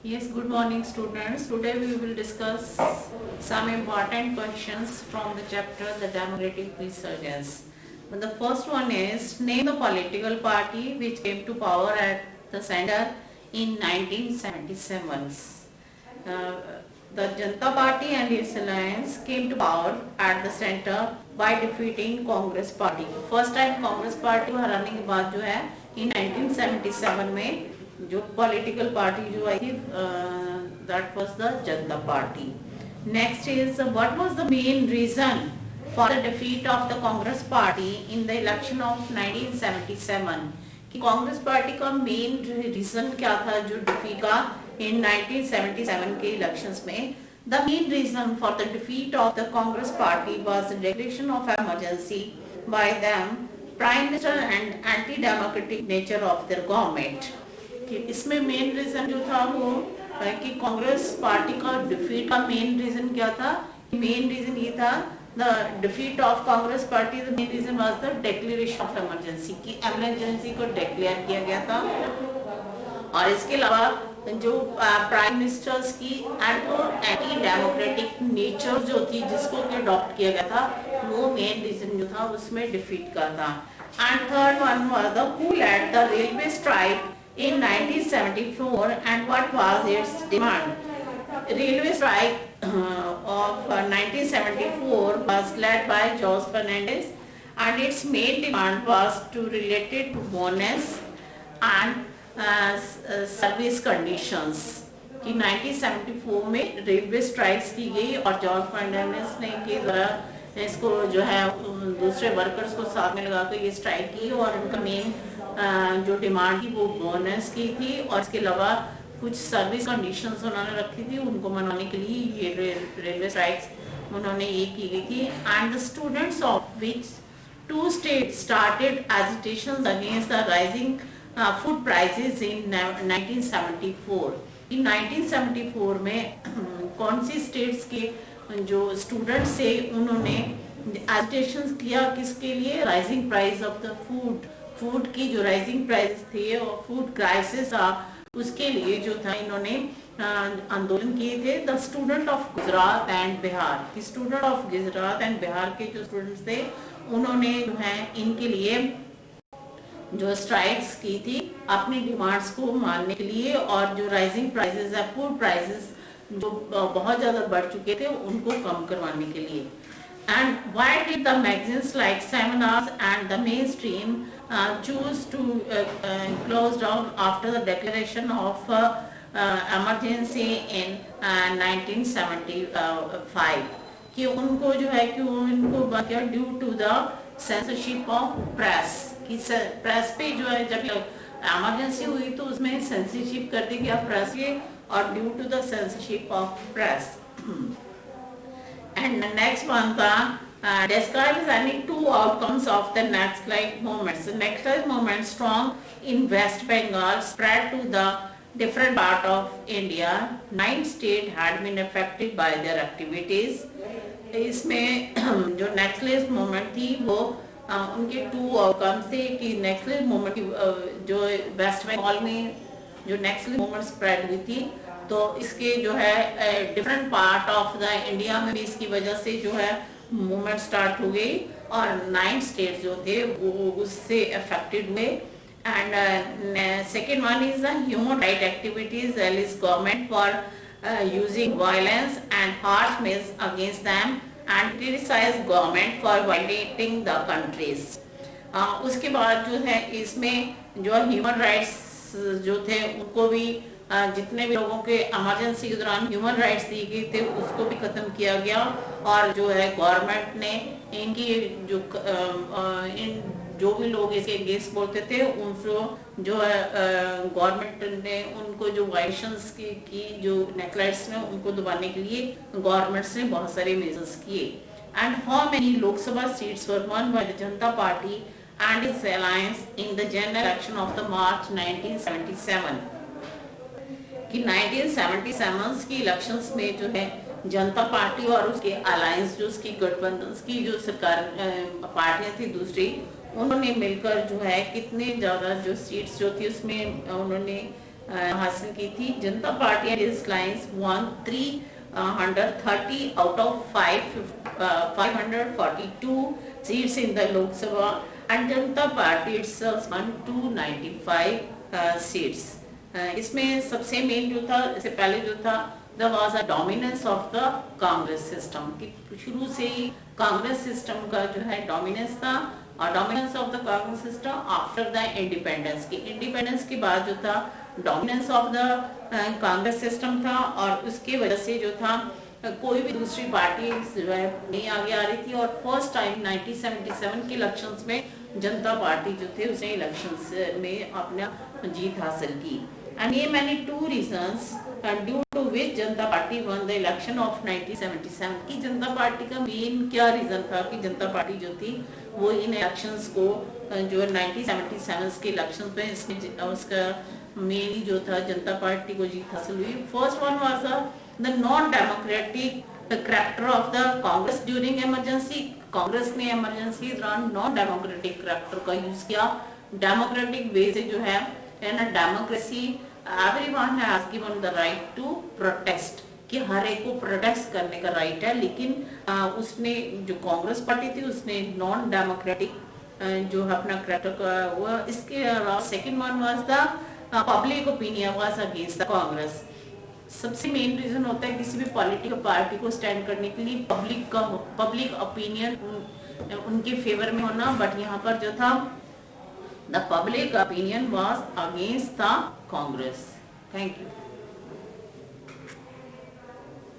Yes, good morning students. Today we will discuss some important questions from the chapter The Democratic Resurgence. The first one is name the political party which came to power at the center in 1977. Uh, the Janata Party and its alliance came to power at the center by defeating Congress Party. First time Congress Party को हराने के बाद जो है in 1977 में जो political party जो आई थी that was the Janata party. Next is what was the main reason for the defeat of the Congress party in the election of 1977. कि कांग्रेस पार्टी का मेन रीजन क्या था जो डिफीट का इन 1977 के इलेक्शंस में. The main reason for the defeat of the Congress party was the declaration of emergency by them prime minister and anti democratic nature of their government. कि इसमें मेन रीजन जो था वो कि कांग्रेस पार्टी का डिफीट का मेन रीजन क्या था. मेन रीजन ये था the defeat of Congress party. The main reason was the declaration of emergency की इमरजेंसी को डिक्लेयर किया गया था. और इसके अलावा जो प्राइम मिनिस्टर्स की एंटी डेमोक्रेटिक नेचर जो थी जिसको कि अडॉप्ट किया गया था वो मेन रीजन जो था उसमें डिफीट का था. And third one was the who led the railway strike in 1974 and what was its demand. Railway strike of 1974 was led by Jose Fernandez and its main demand was to related to bonus and service conditions. कि 1974 में railway strikes की गई और George Fernandes ने के द्वारा इसको जो है दूसरे वर्कर्स को साथ में लगा कर ये स्ट्राइक की और उनका मेन जो डिमांड थी वो बोनस की थी और इसके अलावा कुछ सर्विस कंडीशंस उन्होंने रखी थी उनको मनाने के लिए ये रेलवे स्ट्राइक्स उन्होंने ये की गई थी. And the students of which two state started agitations against the rising food prices in 1974. In 1974 में कौन सी स्टेट्स के जो स्टूडेंट्स थे उन्होंने एजिटेशंस किया किसके लिए. Rising price of the food की जो राइजिंग प्राइस थे और फूड क्राइसिस था उसके लिए जो था इन्होंने आंदोलन किए थे. The student of Gujarat and Bihar. की student of Gujarat and Bihar के जो स्टूडेंट्स थे उन्होंने जो है इनके लिए जो स्ट्राइक्स की थी अपनी डिमांड्स को मानने के लिए और जो राइजिंग प्राइसेस है फूड प्राइसेस जो बहुत ज़्यादा बढ़ चुके थे उनको कम करवाने के लिए. And why did the magazines like Seminars and the Mainstream choose to close down after the declaration of emergency in 1975? कि उनको जो है कि उनको क्या due to the censorship of press कि प्रेस पे जो है जब इमरजेंसी हुई तो उसमें सेंसरशिप कर दी गया प्रेस के और due to the censorship of press. And the next one describes any two outcomes of the Naxalite movements. The Naxalite movement strong in West Bengal spread to the different part of India. 9 states had been affected by their activities. इसमें जो Naxalist movement थी वो उनके to outcomes थे कि Naxalist movement की जो waste Bengal में जो नक्सलिस्ट मूवमेंट स्प्रेड हुई थी तो इसके जो है different part of the India में भी इसकी वजह से जो है मूवमेंट स्टार्ट हो गई और 9 स्टेट्स जो थे वो उससे अफेक्टेड हुए. And second one is the human right activities alleges government for using violence and harsh measures against them and criticize government for violating the countries. उसके बाद जो है इसमें जो ह्यूमन राइट्स जो थे उनको भी जितने भी लोगों के इमरजेंसी के दौरान ह्यूमन राइट्स दिए गए थे उसको भी खत्म किया गया और जो है गवर्नमेंट ने इनकी जो इन जो भी लोग इसके अगेंस्ट बोलते थे उनको जो है गवर्नमेंट ने उनको जो वायलेशंस की जो नेकलाइट्स ने उनको दबाने के लिए गवर्नमेंट्स ने बहुत सारे मेजर्स किए. And how many Lok Sabha seats were won by the Janata party and its alliance in the general election of the March 1977. कि 1977 की इलेक्शंस में जो है जनता पार्टी और उसके अलायंस जो उसकी गठबंधन की जो सरकार पार्टियां थी दूसरी उन्होंने मिलकर जो है कितने ज़्यादा जो सीट्स जो थी उसमें उन्होंने हासिल की थी। जनता पार्टी इस lines one 330 out of 542 seats in the Lok Sabha and Janata Party itself won 295 seats. इसमें सबसे मेन जो था, इससे पहले जो था, there was a dominance of the Congress system कि शुरू से ही कांग्रेस सिस्टम का जो है डोमिनेंस था और dominance of the Congress system after the independence के बाद जो था dominance of the Congress system था और उसके वजह से जो था कोई भी दूसरी पार्टी जो है नहीं आगे आ रही थी और फर्स्ट टाइम 1977 के इलेक्शंस में जनता पार्टी जो थे उसने इलेक्शंस में अपना जीत हासिल की। एंड ये मैंने two reasons due to which Janata party one the election of 1977 की जनता पार्टी का मेन क्या रीजन था कि जनता पार्टी जो थी वो इन इलेक्शंस को जो 1977 के इलेक्शन पे इसने उसका मेनली जो था जनता पार्टी को जीत हासिल हुई। First one was the non democratic character of the Congress during emergency. Congress ने इमरजेंसी दौरान नॉन डेमोक्रेटिक कैरेक्टर का यूज किया। डेमोक्रेटिक वे से जो है ना democracy everyone has given the right to protest कि हर एक को प्रोटेस्ट करने का राइट है, लेकिन उसने जो कांग्रेस पार्टी थी उसने नॉन डेमोक्रेटिक जो अपना कैरेक्टर का हुआ। इसके अलावा second one was the public opinion was against the Congress. सबसे मेन रीजन होता है किसी भी पॉलिटिकल पार्टी को स्टैंड करने के लिए पब्लिक ओपिनियन उनके फेवर में होना, बट यहाँ पर जो था the public opinion was against the Congress. Thank you.